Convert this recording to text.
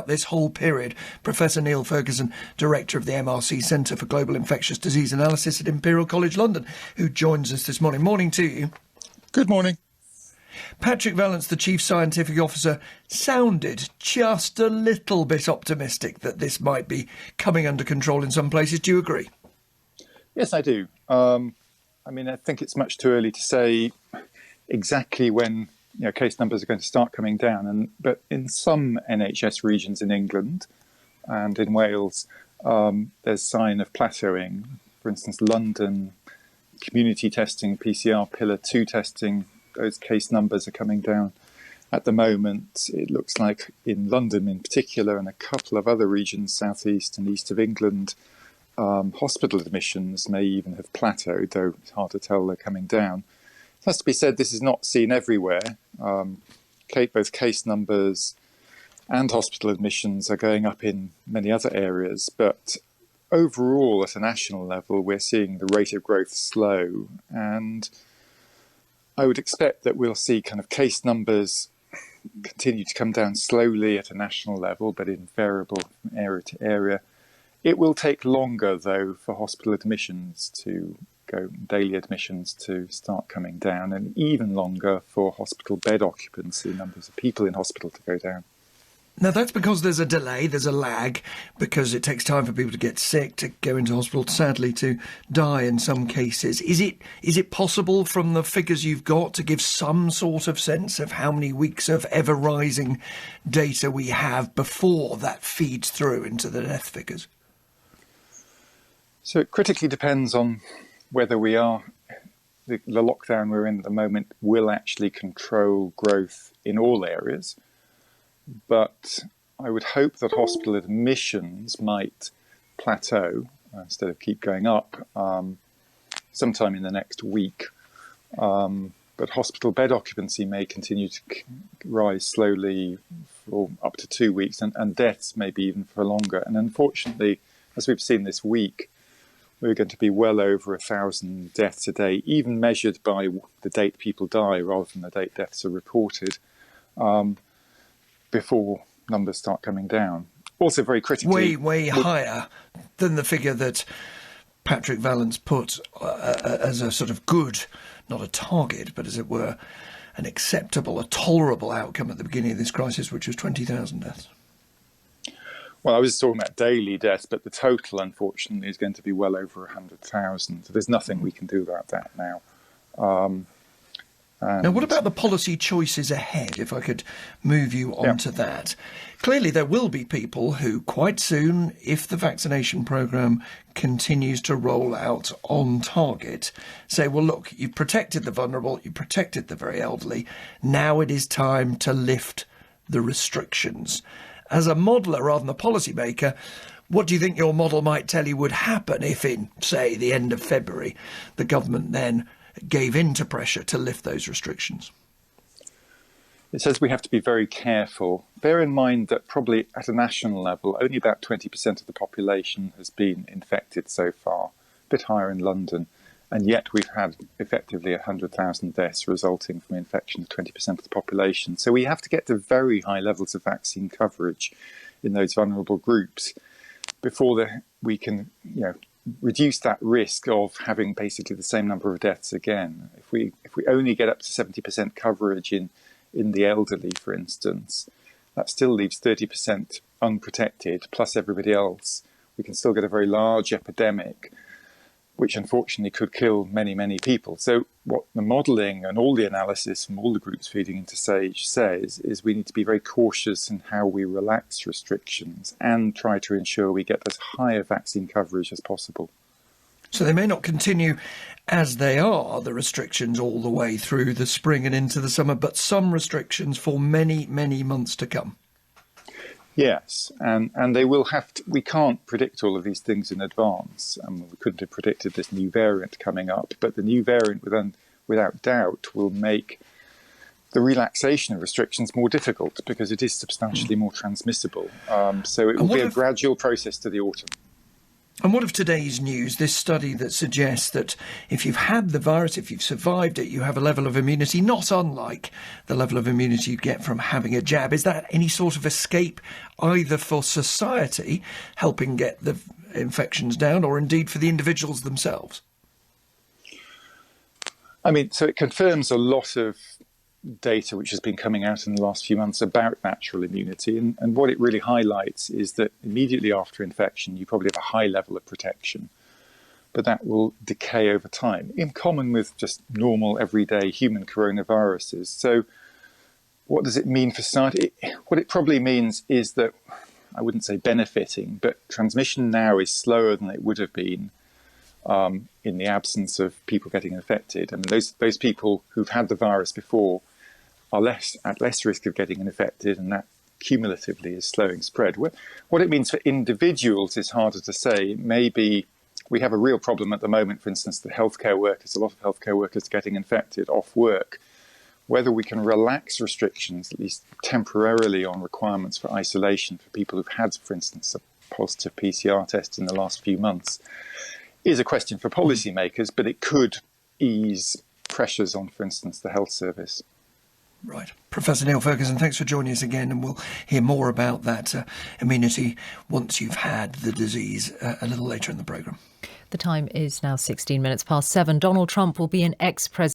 this whole period. Professor Neil Ferguson, Director of the MRC Centre for Global Infectious Disease Analysis at Imperial College London, who joins us this morning. Morning to you. Good morning. Patrick Vallance, the Chief Scientific Officer, sounded just a little bit optimistic that this might be coming under control in some places. Do you agree? Yes, I do. I think it's much too early to say exactly when case numbers are going to start coming down. But in some NHS regions in England and in Wales, there's sign of plateauing. For instance, London, community testing, PCR pillar 2 testing, those case numbers are coming down. At the moment, it looks like in London in particular and a couple of other regions, southeast and east of England, hospital admissions may even have plateaued, though it's hard to tell they're coming down. It has to be said this is not seen everywhere. Both case numbers and hospital admissions are going up in many other areas, but overall at a national level we're seeing the rate of growth slow, and I would expect that we'll see kind of case numbers continue to come down slowly at a national level, but in variable from area to area. It will take longer, though, for hospital admissions to go, daily admissions to start coming down, and even longer for hospital bed occupancy, numbers of people in hospital to go down. Now, that's because there's a delay, there's a lag, because it takes time for people to get sick, to go into hospital, sadly to die in some cases. Is it possible from the figures you've got to give some sort of sense of how many weeks of ever-rising data we have before that feeds through into the death figures? So it critically depends on whether the lockdown we're in at the moment will actually control growth in all areas. But I would hope that hospital admissions might plateau instead of keep going up sometime in the next week. But hospital bed occupancy may continue to rise slowly for up to 2 weeks, and deaths maybe even for longer. And unfortunately, as we've seen this week, we're going to be well over 1,000 deaths a day, even measured by the date people die rather than the date deaths are reported, before numbers start coming down. Also very critically... Way higher than the figure that Patrick Vallance put as a sort of good, not a target, but as it were, an acceptable, a tolerable outcome at the beginning of this crisis, which was 20,000 deaths. Well, I was talking about daily deaths, but the total, unfortunately, is going to be well over 100,000. So there's nothing we can do about that now. Now, what about the policy choices ahead, if I could move you on to that? Clearly, there will be people who quite soon, if the vaccination programme continues to roll out on target, say, well, look, you've protected the vulnerable, you've protected the very elderly, now it is time to lift the restrictions. As a modeller rather than a policymaker, what do you think your model might tell you would happen if in, say, the end of February, the government then gave in to pressure to lift those restrictions? It says we have to be very careful. Bear in mind that probably at a national level, only about 20% of the population has been infected so far, a bit higher in London, and yet we've had effectively 100,000 deaths resulting from infection of 20% of the population. So we have to get to very high levels of vaccine coverage in those vulnerable groups before we can reduce that risk of having basically the same number of deaths again. If we only get up to 70% coverage in the elderly, for instance, that still leaves 30% unprotected, plus everybody else. We can still get a very large epidemic, which unfortunately could kill many, many people. So what the modelling and all the analysis from all the groups feeding into SAGE says is we need to be very cautious in how we relax restrictions and try to ensure we get as high a vaccine coverage as possible. So they may not continue as they are, the restrictions, all the way through the spring and into the summer, but some restrictions for many, many months to come. Yes, and they will have to. We can't predict all of these things in advance. We couldn't have predicted this new variant coming up, but the new variant, without doubt, will make the relaxation of restrictions more difficult because it is substantially more transmissible. So it will be a gradual process to the autumn. And what of today's news, this study that suggests that if you've had the virus, if you've survived it, you have a level of immunity not unlike the level of immunity you get from having a jab? Is that any sort of escape either for society, helping get the infections down, or indeed for the individuals themselves? I mean, so it confirms a lot of data which has been coming out in the last few months about natural immunity. And what it really highlights is that immediately after infection, you probably have a high level of protection, but that will decay over time, in common with just normal, everyday human coronaviruses. So what does it mean for society? What it probably means is that, I wouldn't say benefiting, but transmission now is slower than it would have been in the absence of people getting infected. And those people who've had the virus before are at less risk of getting infected, and that cumulatively is slowing spread. What it means for individuals is harder to say. Maybe we have a real problem at the moment, for instance, the healthcare workers, a lot of healthcare workers getting infected off work. Whether we can relax restrictions, at least temporarily, on requirements for isolation for people who've had, for instance, a positive PCR test in the last few months, is a question for policymakers, but it could ease pressures on, for instance, the health service. Right. Professor Neil Ferguson, thanks for joining us again, and we'll hear more about that immunity once you've had the disease a little later in the programme. The time is now 16 minutes past 7. Donald Trump will be an ex-president.